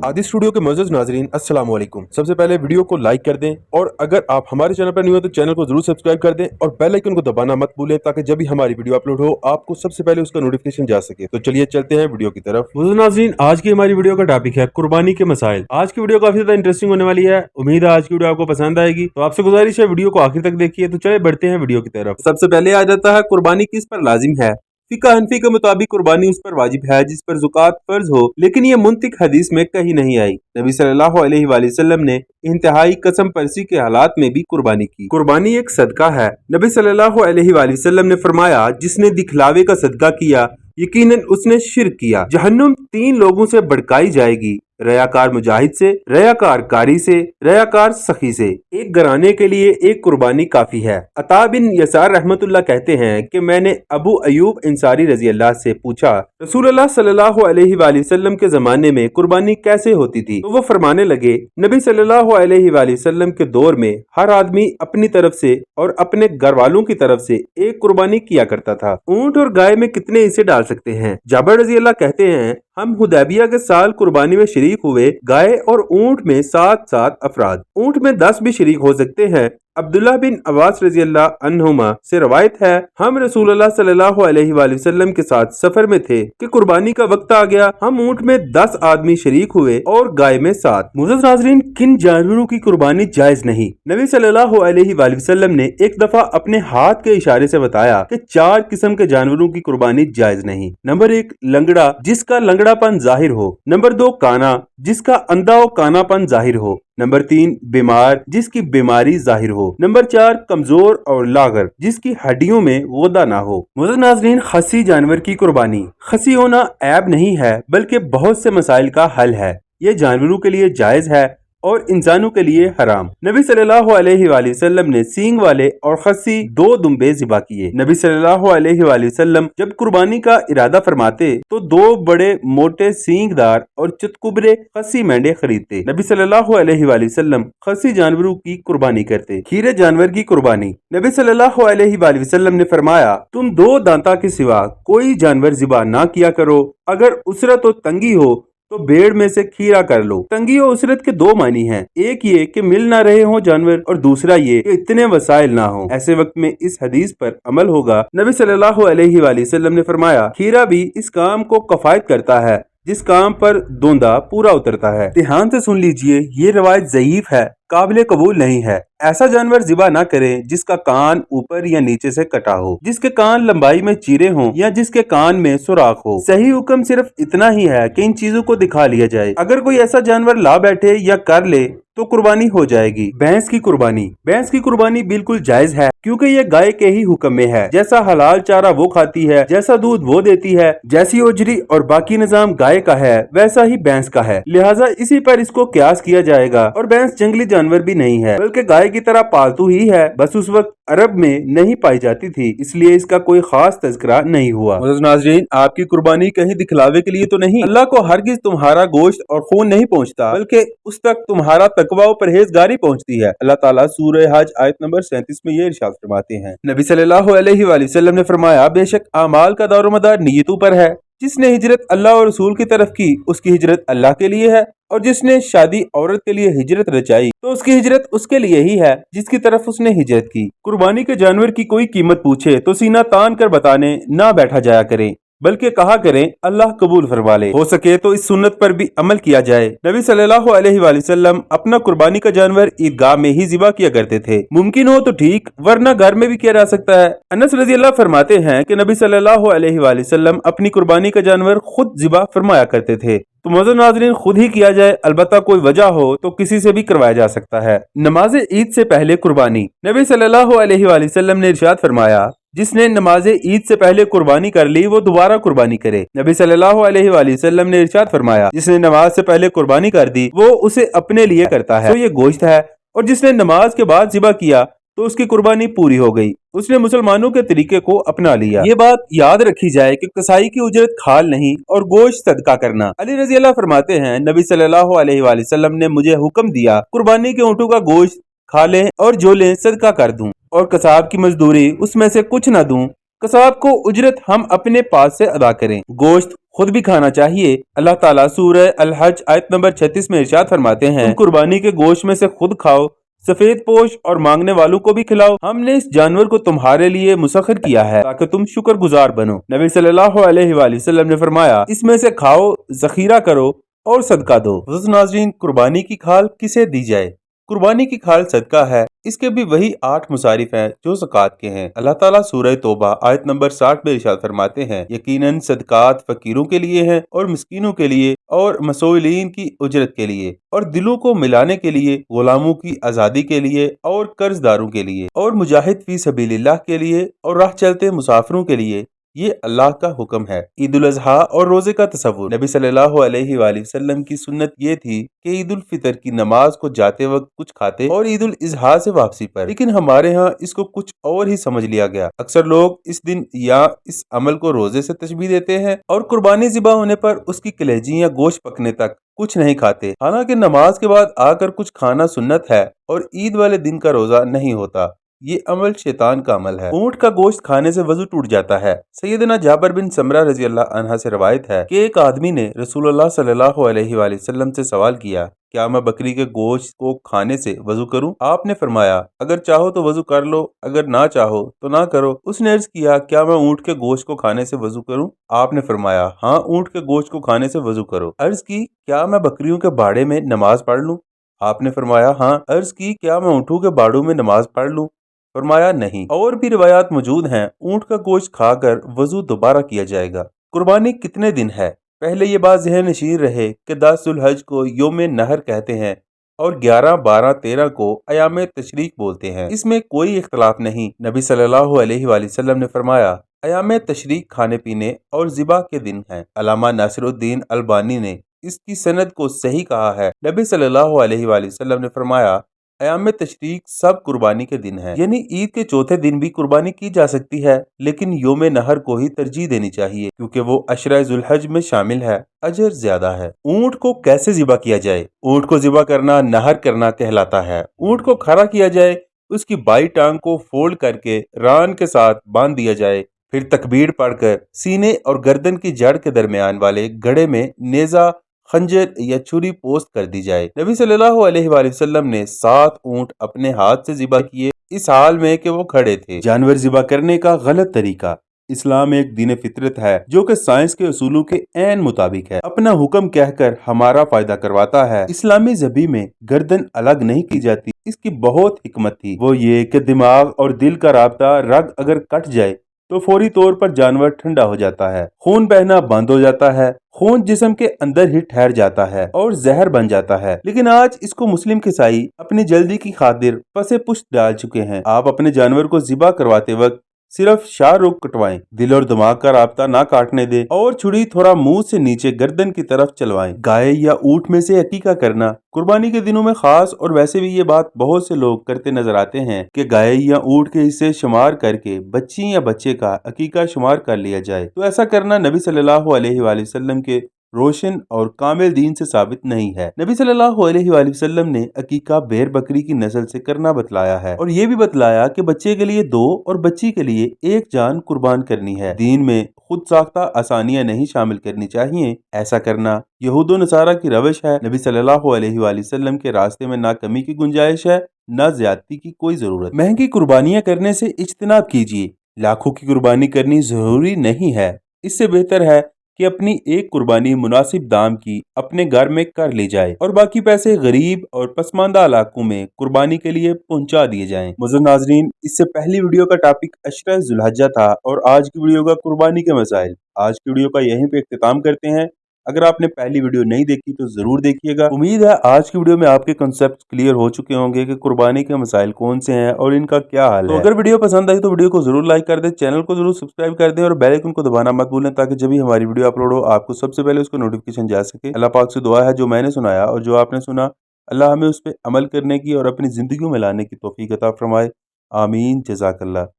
आदि स्टूडियो के मोअज़्ज़ज़ नाज़रीन अस्सलाम वालेकुम। सबसे पहले वीडियो को लाइक कर दें और अगर आप हमारे चैनल पर न्यू हो तो चैनल को जरूर सब्सक्राइब कर दें और बेल आइकन को दबाना मत भूलें ताकि जब भी हमारी वीडियो अपलोड हो आपको सबसे पहले उसका नोटिफिकेशन जा सके। तो चलिए चलते हैं वीडियो की तरफ। मोअज़्ज़ज़ नाज़रीन, आज की हमारी वीडियो का टॉपिक है कुर्बानी के मसाइल। आज की वीडियो काफी ज्यादा इंटरेस्टिंग होने वाली है। उम्मीद है आज की वीडियो आपको पसंद आएगी। तो आपसे गुजारिश है वीडियो को आखिर तक देखिए। तो चलिए बढ़ते हैं वीडियो की तरफ। सबसे पहले आ जाता है कुर्बानी किस पर लाजिम है। फिका हनफी के मुताबिक कुर्बानी उस पर वाजिब है जिस पर ज़कात फर्ज हो, लेकिन ये मुंतिक हदीस में कहीं नहीं आई। नबी सल्लल्लाहु अलैहि वसल्लम ने इंतहाई कसम परसी के हालात में भी कुर्बानी की। कुर्बानी एक सदका है। नबी सल्लल्लाहु अलैहि वसल्लम ने फरमाया, जिसने दिखलावे का सदका किया यकीनन उसने शिर्क किया। जहन्नुम 3 लोगों से भड़काई जाएगी, रयाकार मुजाहिद से, रयाकार कारी से, रयाकार सखी से। एक घराने के लिए एक कुर्बानी काफी है। अता बिन यसार रहमतुल्लाह कहते हैं कि मैंने अबू अयूब अंसारी रजी अल्लाह से पूछा, रसूलुल्लाह सल्लल्लाहु अलैहि वसल्लम के जमाने में कुर्बानी कैसे होती थी? तो वो फरमाने लगे, नबी सल्लल्लाहु अलैहि वसल्लम के दौर में हर आदमी अपनी तरफ से और अपने घर वालों की तरफ से एक कुर्बानी किया करता था। ऊंट और गाय में कितने हिस्से डाल सकते हैं? जाबिर रजी अल्लाह कहते हैं, हम हुदैबिया के साल कुर्बानी में शरीक हुए। गाय और ऊंट में 7 अफराद, ऊंट में 10 भी शरीक हो सकते हैं। अब्दुल्ला बिन अब्बास रजी अल्लाह अन्हुमा से रवायत है, हम रसूलुल्लाह सल्लल्लाहु अलैहि वसल्लम के साथ सफर में थे कि कुर्बानी का वक्त आ गया। हम ऊंट में 10 आदमी शरीक हुए और गाय में 7। मुअज़्ज़ज़ नाज़रीन, किन जानवरों की कुर्बानी जायज नहीं? नबी सल्लल्लाहु अलैहि वसल्लम ने एक दफा अपने हाथ के इशारे से बताया कि 4 किस्म के जानवरों की कुर्बानी जायज नहीं। नंबर 1, लंगड़ा, जिसका लंगड़ापन जाहिर हो। नंबर 2, काना, जिसका अंधा व कानापन जाहिर हो। नंबर 3, बीमार, जिसकी बीमारी जाहिर हो। नंबर 4, कमजोर और लागर, जिसकी हड्डियों में गुदा ना हो। मुअज़्ज़ज़ नाज़रीन, खसी जानवर की कुर्बानी। खसी होना ऐब नहीं है बल्कि बहुत से मसाइल का हल है। ये जानवरों के लिए जायज है और इंसानों के लिए हराम। नबी सल्लल्लाहु अलैहि वसल्लम ने सींग वाले और खस्सी 2 दुम्बे ज़िबा किए। नबी सल्लल्लाहु अलैहि वसल्लम जब कुर्बानी का इरादा फरमाते तो 2 बड़े मोटे सींगदार और चुतकुबरे खस्सी मेंढे खरीदते। नबी सल्लल्लाहु अलैहि वसल्लम खस्सी जानवरों की कुर्बानी करते। खीरे जानवर की कुर्बानी। नबी सल्लल्लाहु अलैहि वसल्लम ने फरमाया, तुम 2 दांता के सिवा कोई जानवर ज़िबा ना किया करो। अगर उसरत और तंगी हो तो भेड़ में से खीरा कर लो। तंगी और उसरत के 2 मानी हैं। एक ये कि मिल ना रहे हो जानवर और दूसरा ये कि इतने वसाइल ना हो। ऐसे वक्त में इस हदीस पर अमल होगा। नबी सल्लल्लाहु अलैहि वसल्लम ने फरमाया, खीरा भी इस काम को कफायत करता है जिस काम पर दोंदा पूरा उतरता है। ध्यान से सुन लीजिए, ये रवायत ज़ईफ है, काबिल कबूल नहीं है। ऐसा जानवर ज़िबा ना करें जिसका कान ऊपर या नीचे से कटा हो, जिसके कान लंबाई में चीरे हों या जिसके कान में सुराख हो। सही हुक्म सिर्फ इतना ही है कि इन चीजों को दिखा लिया जाए। अगर कोई ऐसा जानवर ला बैठे या कर ले तो कुर्बानी हो जाएगी। भैंस की कुर्बानी। भैंस की कुर्बानी बिल्कुल जायज है क्योंकि ये गाय के ही हुक्म में है। जैसा हलाल चारा वो खाती है, जैसा दूध वो देती है, जैसी ओजरी और बाकी निजाम गाय का है वैसा ही भैंस का है। लिहाजा इसी पर इसको क्यास किया जाएगा। और भैंस जंगली जानवर भी नहीं है बल्कि गाय की तरह पालतू ही है। बस उस वक्त अरब में नहीं पाई जाती थी, इसलिए इसका कोई खास तज़किरा नहीं हुआ। नाज़रीन, आपकी कुर्बानी कहीं दिखलावे के लिए तो नहीं। अल्लाह को हरगिज तुम्हारा गोश्त और खून नहीं पहुँचता बल्कि उस तक तुम्हारा तकवा और परहेजगारी पहुँचती है। अल्लाह ताला सूरह हज आयत नंबर 37 में ये इरशाद फरमाते हैं। नबी सल्लल्लाहु अलैहि वसल्लम ने फरमाया, बेशक अमाल का दारोमदार नियतों पर है। जिसने हिजरत अल्लाह और रसूल की तरफ की उसकी हिजरत अल्लाह के लिए है, और जिसने शादी औरत के लिए हिजरत रचाई तो उसकी हिजरत उसके लिए ही है जिसकी तरफ उसने हिजरत की। कुर्बानी के जानवर की कोई कीमत पूछे तो सीना तान कर बताने ना बैठा जाया करें, बल्कि कहा करें अल्लाह कबूल फरमा ले। हो सके तो इस सुन्नत पर भी अमल किया जाए। नबी सल्लल्लाहु अलैहि वसल्लम अपना कुर्बानी का जानवर ईदगाह में ही ज़िबा किया करते थे। मुमकिन हो तो ठीक, वरना घर में भी किया जा सकता है। अनस रज़ी अल्लाह फरमाते हैं कि नबी सल्लल्लाहु अलैहि वसल्लम अपनी कुर्बानी का जानवर खुद ज़िबा फरमाया करते थे। तो मुअज़्ज़ज़ नाज़रीन, खुद ही किया जाए, अलबत्ता कोई वजह हो तो किसी से भी करवाया जा सकता है। नमाज ईद से पहले कुर्बानी। नबी सल्लल्लाहु अलैहि वसल्लम ने इरशाद फरमाया, जिसने नमाज ईद से पहले कुर्बानी कर ली वो दोबारा कुर्बानी करे। नबी सल्लल्लाहु अलैहि वसल्लम ने इरशाद फरमाया, जिसने नमाज से पहले कुर्बानी कर दी वो उसे अपने लिए करता है तो ये गोश्त है, और जिसने नमाज के बाद ज़िबा किया तो उसकी कुर्बानी पूरी हो गई, उसने मुसलमानों के तरीके को अपना लिया। ये बात याद रखी जाए कि कसाई की उजरत खाल नहीं और गोश्त सदका करना। अली रज़ी अल्लाह फरमाते हैं, नबी सल्लल्लाहु अलैहि वसल्लम ने मुझे हुक्म दिया कुर्बानी के ऊँटों का गोश्त खा लें और जो लें सदका कर दूं, और कसाब की मजदूरी उसमें से कुछ न दूं। कसाब को उजरत हम अपने पास से अदा करें। गोश्त خود بھی کھانا چاہیے۔ اللہ تعالیٰ سورہ الحج آیت نمبر 36 میں ارشاد فرماتے ہیں، تم قربانی کے گوشت میں سے خود کھاؤ، سفید پوش اور مانگنے والوں کو بھی کھلاؤ۔ ہم نے اس جانور کو تمہارے لیے مسخر کیا ہے تاکہ تم شکر گزار بنو۔ نبی صلی اللہ علیہ وآلہ وسلم نے فرمایا، اس میں سے کھاؤ، ذخیرہ کرو اور صدقہ دو۔ ناظرین، قربانی کی کھال کسے دی جائے؟ قربانی کی کھال صدقہ ہے۔ اس کے بھی وہی 8 مصارف ہیں جو زکوٰۃ کے ہیں۔ اللہ تعالیٰ سورہ توبہ آیت نمبر 60 میں ارشاد فرماتے ہیں، یقیناً صدقات فقیروں کے لیے ہیں اور مسکینوں کے لیے اور مسئولین کی اجرت کے لیے اور دلوں کو ملانے کے لیے، غلاموں کی آزادی کے لیے اور قرض داروں کے لیے اور مجاہد فی سبیل اللہ کے لیے اور راہ چلتے مسافروں کے لیے۔ یہ اللہ کا حکم ہے۔ عید الاضحیٰ اور روزے کا تصور۔ نبی صلی اللہ علیہ وآلہ وسلم کی سنت یہ تھی کہ عید الفطر کی نماز کو جاتے وقت کچھ کھاتے اور عید الاضحیٰ سے واپسی پر، لیکن ہمارے ہاں اس کو کچھ اور ہی سمجھ لیا گیا۔ اکثر لوگ اس دن یا اس عمل کو روزے سے تشبیہ دیتے ہیں اور قربانی ذبح ہونے پر اس کی کلیجی یا گوشت پکنے تک کچھ نہیں کھاتے، حالانکہ نماز کے بعد آ کر کچھ کھانا سنت ہے اور عید والے دن کا روزہ نہیں ہوتا۔ یہ عمل شیطان کا عمل ہے۔ اونٹ کا گوشت کھانے سے وضو ٹوٹ جاتا ہے۔ سیدنا جابر بن سمرہ رضی اللہ عنہ سے روایت ہے کہ ایک آدمی نے رسول اللہ صلی اللہ علیہ وآلہ وسلم سے سوال کیا، کیا میں بکری کے گوشت کو کھانے سے وضو کروں؟ آپ نے فرمایا، اگر چاہو تو وضو کر لو، اگر نہ چاہو تو نہ کرو۔ اس نے عرض کیا، کیا میں اونٹ کے گوشت کو کھانے سے وضو کروں؟ آپ نے فرمایا، ہاں، اونٹ کے گوشت کو کھانے سے وضو کرو۔ عرض کی، کیا میں بکریوں کے باڑے میں نماز پڑھ لوں؟ آپ نے فرمایا، ہاں۔ عرض کی، کیا میں اونٹوں کے باڑوں میں نماز پڑھ لوں؟ فرمایا، نہیں۔ اور بھی روایات موجود ہیں، اونٹ کا گوشت کھا کر وضو دوبارہ کیا جائے گا۔ قربانی کتنے دن ہے؟ پہلے یہ بات ذہن نشین رہے کہ 10 ذو الحج کو یوم نحر کہتے ہیں اور 11، 12، 13 کو ایام تشریق بولتے ہیں۔ اس میں کوئی اختلاف نہیں۔ نبی صلی اللہ علیہ وآلہ وسلم نے فرمایا، ایام تشریق کھانے پینے اور ذبح کے دن ہیں۔ علامہ ناصر الدین البانی نے اس کی سند کو صحیح کہا ہے۔ نبی صلی اللہ علیہ وآلہ وسلم نے فرمایا، ایام تشریق سب قربانی کے دن ہیں، یعنی عید کے چوتھے دن بھی قربانی کی جا سکتی ہے، لیکن یوم نحر کو ہی ترجیح دینی چاہیے کیونکہ وہ عشرہ ذو الحج میں شامل ہے، اجر زیادہ ہے۔ اونٹ کو کیسے ذبح کیا جائے؟ اونٹ کو ذبح کرنا نحر کرنا کہلاتا ہے۔ اونٹ کو کھڑا کیا جائے، اس کی بائیں ٹانگ کو فولڈ کر کے ران کے ساتھ باندھ دیا جائے، پھر تکبیر پڑھ کر سینے اور گردن کی جڑ کے درمیان والے گڑھے میں نیزہ، خنجر یا چھری پوست کر دی جائے۔ نبی صلی اللہ علیہ وآلہ وسلم نے 7 اونٹ اپنے ہاتھ سے ذبح کیے، اس حال میں کہ وہ کھڑے تھے۔ جانور ذبح کرنے کا غلط طریقہ۔ اسلام ایک دین فطرت ہے جو کہ سائنس کے اصولوں کے عین مطابق ہے، اپنا حکم کہہ کر ہمارا فائدہ کرواتا ہے۔ اسلامی ذبح میں گردن الگ نہیں کی جاتی، اس کی بہت حکمت تھی، وہ یہ کہ دماغ اور دل کا رابطہ رگ اگر کٹ جائے تو فوری طور پر جانور ٹھنڈا ہو جاتا ہے، خون بہنا بند ہو جاتا ہے، خون جسم کے اندر ہی ٹھہر جاتا ہے اور زہر بن جاتا ہے۔ لیکن آج اس کو مسلم کسائی اپنی جلدی کی خاطر پسے پشت ڈال چکے ہیں۔ آپ اپنے جانور کو ذبح کرواتے وقت صرف شاہ رخ کٹوائیں، دل اور دماغ کا رابطہ نہ کاٹنے دیں اور چھری تھوڑا منہ سے نیچے گردن کی طرف چلوائیں۔ گائے یا اونٹ میں سے عقیقہ کرنا قربانی کے دنوں میں خاص، اور ویسے بھی یہ بات بہت سے لوگ کرتے نظر آتے ہیں کہ گائے یا اونٹ کے حصے شمار کر کے بچی یا بچے کا عقیقہ شمار کر لیا جائے، تو ایسا کرنا نبی صلی اللہ علیہ وآلہ وسلم کے روشن اور کامل دین سے ثابت نہیں ہے۔ نبی صلی اللہ علیہ وآلہ وسلم نے عقیقہ بیر بکری کی نسل سے کرنا بتلایا ہے اور یہ بھی بتلایا کہ بچے کے لیے 2 اور بچی کے لیے 1 جان قربان کرنی ہے۔ دین میں خود ساختہ آسانیاں نہیں شامل کرنی چاہیے، ایسا کرنا یہود و نصارہ کی روش ہے۔ نبی صلی اللہ علیہ وآلہ وسلم کے راستے میں نہ کمی کی گنجائش ہے، نہ زیادتی کی کوئی ضرورت۔ مہنگی قربانیاں کرنے سے اجتناب کیجیے۔ لاکھوں کی قربانی کرنی ضروری نہیں ہے، اس سے بہتر ہے کہ اپنی ایک قربانی مناسب دام کی اپنے گھر میں کر لی جائے اور باقی پیسے غریب اور پسماندہ علاقوں میں قربانی کے لیے پہنچا دیے جائیں۔ معزز ناظرین، اس سے پہلی ویڈیو کا ٹاپک عشرہ ذو الحجہ تھا اور آج کی ویڈیو کا قربانی کے مسائل۔ آج کی ویڈیو کا یہیں پہ اختتام کرتے ہیں۔ اگر آپ نے پہلی ویڈیو نہیں دیکھی تو ضرور دیکھیے گا۔ امید ہے آج کی ویڈیو میں آپ کے کنسیپٹ کلیئر ہو چکے ہوں گے کہ قربانی کے مسائل کون سے ہیں اور ان کا کیا حل ہے۔ تو اگر ویڈیو پسند آئی تو ویڈیو کو ضرور لائک کر دیں، چینل کو ضرور سبسکرائب کر دیں اور بیل آئیکن کو دبانا مت بھولیں تاکہ جب بھی ہماری ویڈیو اپلوڈ ہو آپ کو سب سے پہلے اس کو نوٹیفیکیشن جا سکے۔ اللہ پاک سے دعا ہے جو میں نے سنایا اور جو آپ نے سنا، اللہ ہمیں اس پہ عمل کرنے کی اور اپنی زندگیوں میں لانے کی توفیق عطا فرمائے۔ آمین۔ جزاک اللہ۔